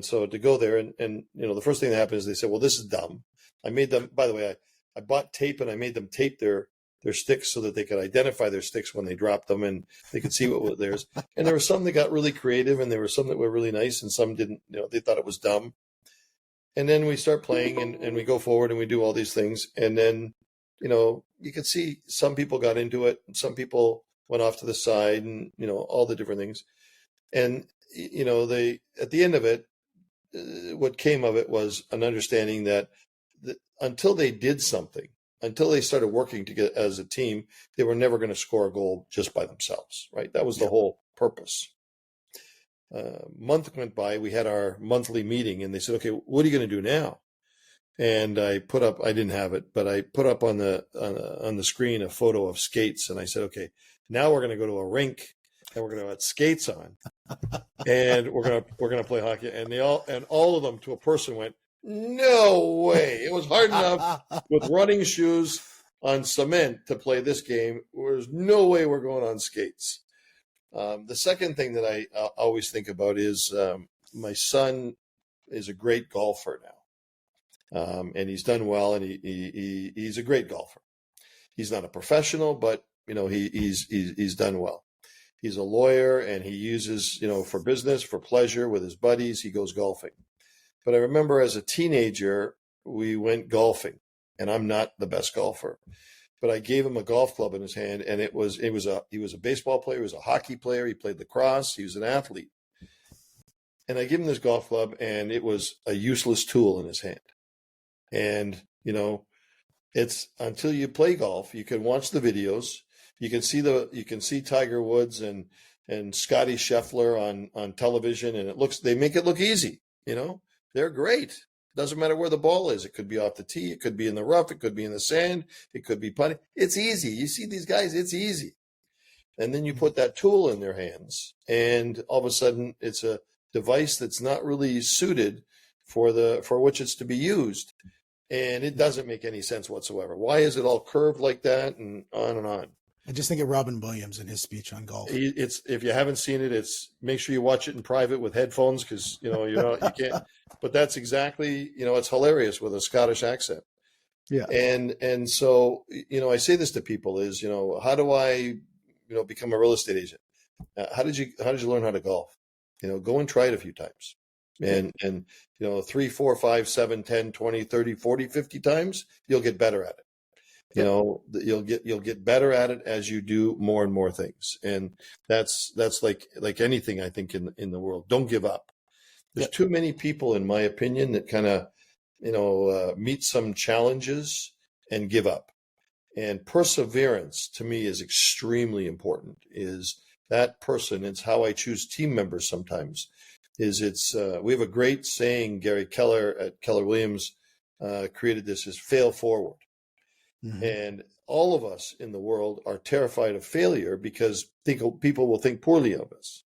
so to go there and the first thing that happened is they said, well, this is dumb. I made them, by the way, I bought tape and I made them tape their sticks so that they could identify their sticks when they dropped them and they could see what was theirs. And there were some that got really creative and there were some that were really nice and some didn't, they thought it was dumb. And then we start playing and we go forward and we do all these things. And then, you could see some people got into it and some people went off to the side and, all the different things. And, they, at the end of it, what came of it was an understanding that until they did something, until they started working together as a team, they were never going to score a goal just by themselves, right? That was the whole purpose. Month went by, we had our monthly meeting, and they said, okay, what are you going to do now? And I didn't have it, but I put up on the screen a photo of skates, and I said, okay, now we're going to go to a rink and we're going to have skates on, and we're going to play hockey. And all of them to a person went, no way. It was hard enough with running shoes on cement to play this game. There's no way we're going on skates. The second thing that I always think about is my son is a great golfer now, and he's done well, and he's a great golfer. He's not a professional, but he's done well. He's a lawyer, and he uses for business, for pleasure with his buddies. He goes golfing. But I remember as a teenager, we went golfing, and I'm not the best golfer. But I gave him a golf club in his hand, and he was a baseball player, he was a hockey player, he played lacrosse, he was an athlete. And I gave him this golf club, and it was a useless tool in his hand. And it's until you play golf, you can watch the videos, you can see Tiger Woods and Scotty Scheffler on television, and they make it look easy. They're great. Doesn't matter where the ball is. It could be off the tee. It could be in the rough. It could be in the sand. It could be putting. It's easy. You see these guys, it's easy. And then you put that tool in their hands, and all of a sudden it's a device that's not really suited for which it's to be used. And it doesn't make any sense whatsoever. Why is it all curved like that, and on and on? I just think of Robin Williams in his speech on golf. If you haven't seen it, make sure you watch it in private with headphones, because you can't. But that's exactly it's hilarious with a Scottish accent. Yeah. And so I say this to people is how do I become a real estate agent? How did you learn how to golf? Go and try it a few times, and 3, 4, 5, 7, 10, 20, 30, 40, 50 times, you'll get better at it. You'll get better at it as you do more and more things. And that's like anything, I think, in the world. Don't give up. There's too many people, in my opinion, that kind of, meet some challenges and give up. And perseverance to me is extremely important. Is that person, it's how I choose team members sometimes, we have a great saying, Gary Keller at Keller Williams created this, is fail forward. Mm-hmm. And all of us in the world are terrified of failure because people will think poorly of us.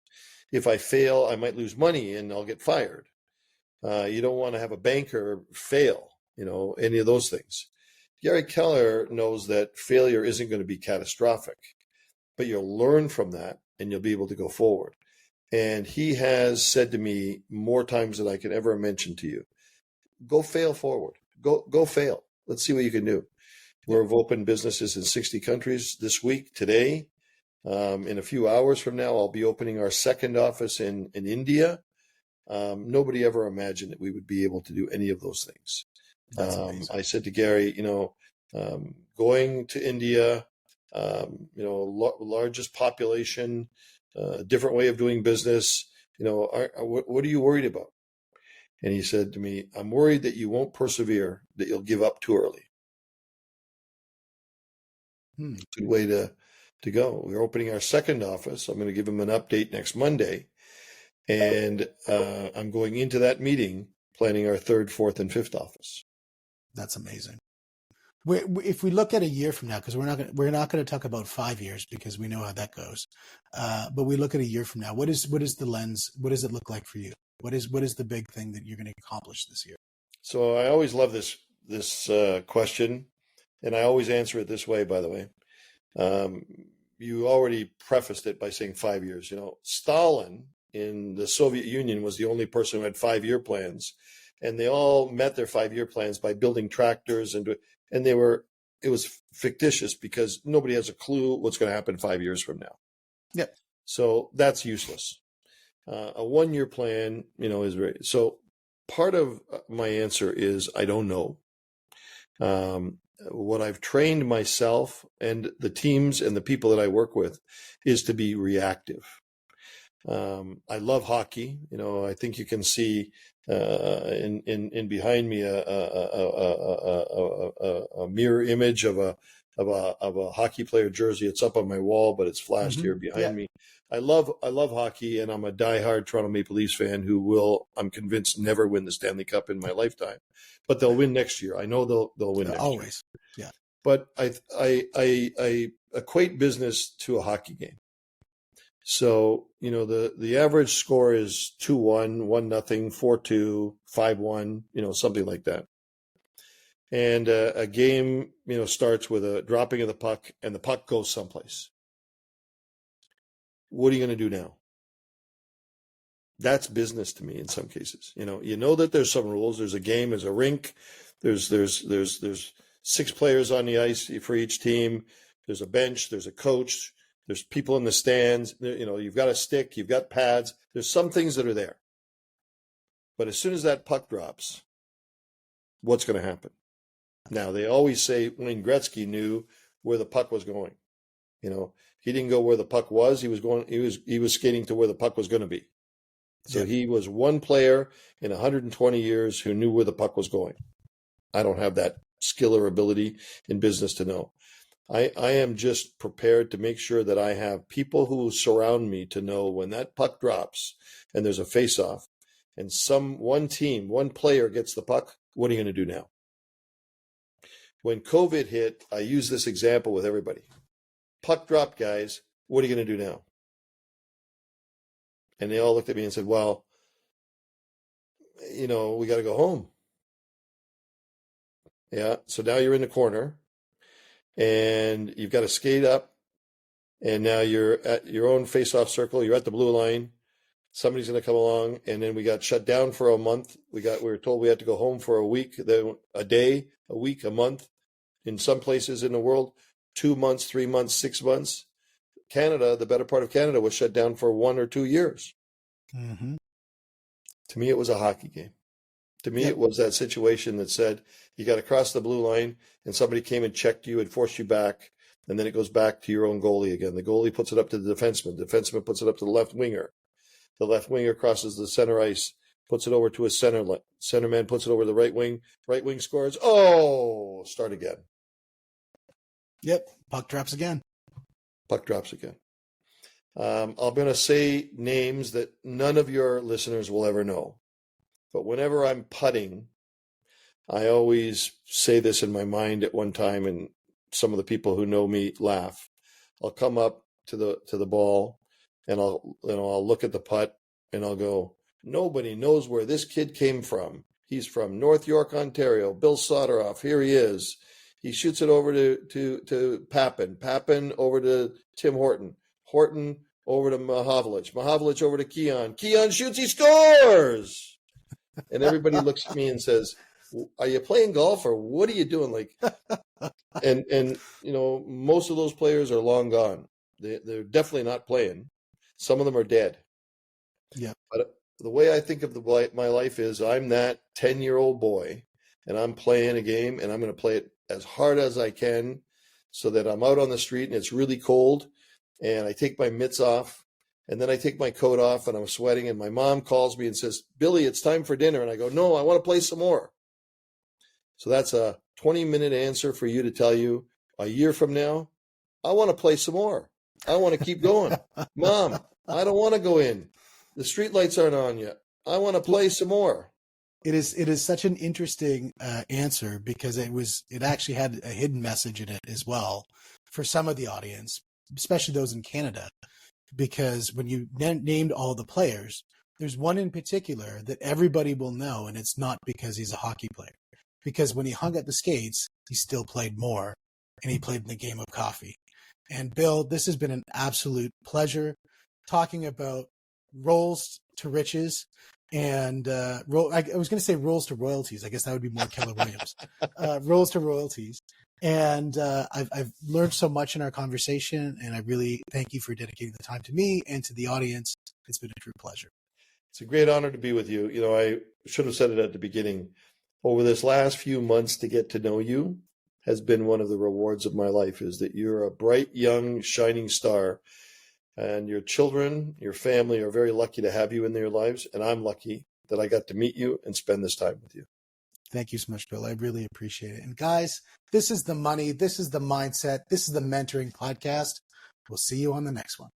If I fail, I might lose money and I'll get fired. You don't want to have a banker fail, any of those things. Gary Keller knows that failure isn't going to be catastrophic, but you'll learn from that and you'll be able to go forward. And he has said to me more times than I can ever mention to you, go fail forward, go fail. Let's see what you can do. We've opened businesses in 60 countries this week, today. In a few hours from now, I'll be opening our second office in India. Nobody ever imagined that we would be able to do any of those things. I said to Gary, going to India, largest population, different way of doing business, what are you worried about? And he said to me, I'm worried that you won't persevere, that you'll give up too early. Good way to go. We're opening our second office. I'm going to give him an update next Monday. And I'm going into that meeting planning our third, fourth, and fifth office. That's amazing. If we look at a year from now, because we're not going to talk about 5 years because we know how that goes. But we look at a year from now. What is the lens? What does it look like for you? What is the big thing that you're going to accomplish this year? So I always love this question. And I always answer it this way, by the way. You already prefaced it by saying 5 years. Stalin in the Soviet Union was the only person who had 5-year plans. And they all met their 5-year plans by building tractors. And it was fictitious because nobody has a clue what's going to happen 5 years from now. Yep. So that's useless. A 1-year plan, is very, so part of my answer is I don't know. What I've trained myself and the teams and the people that I work with is to be reactive. I love hockey. I think you can see in behind me a mirror image of a hockey player jersey. It's up on my wall, but it's flashed here behind me. I love hockey, and I'm a diehard Toronto Maple Leafs fan who will, I'm convinced, never win the Stanley Cup in my lifetime, but they'll win next year. I know they'll win next always. year. Yeah. But I equate business to a hockey game. So, the average score is 2-1, 1-0, 4-2, 5-1, something like that. And a game, starts with a dropping of the puck, and the puck goes someplace. What are you going to do now? That's business to me in some cases. You know that there's some rules. There's a game, there's a rink, there's 6 players on the ice for each team. There's a bench, there's a coach, there's people in the stands. You've got a stick, you've got pads. There's some things that are there. But as soon as that puck drops, what's going to happen? Now, they always say Wayne Gretzky knew where the puck was going. He didn't go where the puck was. He was skating to where the puck was going to be. So he was one player in 120 years who knew where the puck was going. I don't have that skill or ability in business to know. I am just prepared to make sure that I have people who surround me to know when that puck drops and there's a face-off and one player gets the puck, what are you going to do now? When COVID hit, I use this example with everybody. Puck dropped, guys. What are you going to do now? And they all looked at me and said, well, we got to go home. Yeah. So now you're in the corner and you've got to skate up, and now you're at your own face-off circle. You're at the blue line. Somebody's going to come along, and then we got shut down for a month. We were told we had to go home for a week, then a day, a week, a month. In some places in the world, 2 months, 3 months, 6 months. Canada, the better part of Canada, was shut down for 1 or 2 years. Mm-hmm. To me, it was a hockey game. To me, it was that situation that said you got to cross the blue line, and somebody came and checked you and forced you back, and then it goes back to your own goalie again. The goalie puts it up to the defenseman. The defenseman puts it up to the left winger. The left winger crosses the center ice, puts it over to his center man, puts it over the right wing. Right wing scores. Oh, start again. Yep, puck drops again. Puck drops again. I'm going to say names that none of your listeners will ever know. But whenever I'm putting, I always say this in my mind at one time, and some of the people who know me laugh. I'll come up to the ball, and I'll look at the putt, and I'll go, nobody knows where this kid came from. He's from North York, Ontario. Bill Soteroff, here he is. He shoots it over to Papin. Papin over to Tim Horton. Horton over to Mahovlich over to Keon. Keon shoots, he scores! And everybody looks at me and says, are you playing golf or what are you doing? And most of those players are long gone. They're definitely not playing. Some of them are dead. Yeah. But the way I think of my life is I'm that 10-year-old boy, and I'm playing a game, and I'm going to play it as hard as I can so that I'm out on the street and it's really cold, and I take my mitts off, and then I take my coat off, and I'm sweating, and my mom calls me and says, Billy, it's time for dinner. And I go, no, I want to play some more. So that's a 20-minute answer for you to tell you a year from now, I want to play some more. I want to keep going. Mom, I don't want to go in. The street lights aren't on yet. I want to play some more. It is such an interesting answer because it actually had a hidden message in it as well for some of the audience, especially those in Canada, because when you named all the players, there's one in particular that everybody will know, and it's not because he's a hockey player. Because when he hung up the skates, he still played more, and he played in the game of coffee. And Bill, this has been an absolute pleasure talking about rolls to riches and I was going to say rolls to royalties. I guess that would be more Keller Williams. Rolls to royalties. And I've learned so much in our conversation, and I really thank you for dedicating the time to me and to the audience. It's been a true pleasure. It's a great honor to be with you. I should have said it at the beginning. Over this last few months, to get to know you has been one of the rewards of my life, is that you're a bright, young, shining star. And your children, your family are very lucky to have you in their lives. And I'm lucky that I got to meet you and spend this time with you. Thank you so much, Bill. I really appreciate it. And guys, this is the money. This is the mindset. This is the mentoring podcast. We'll see you on the next one.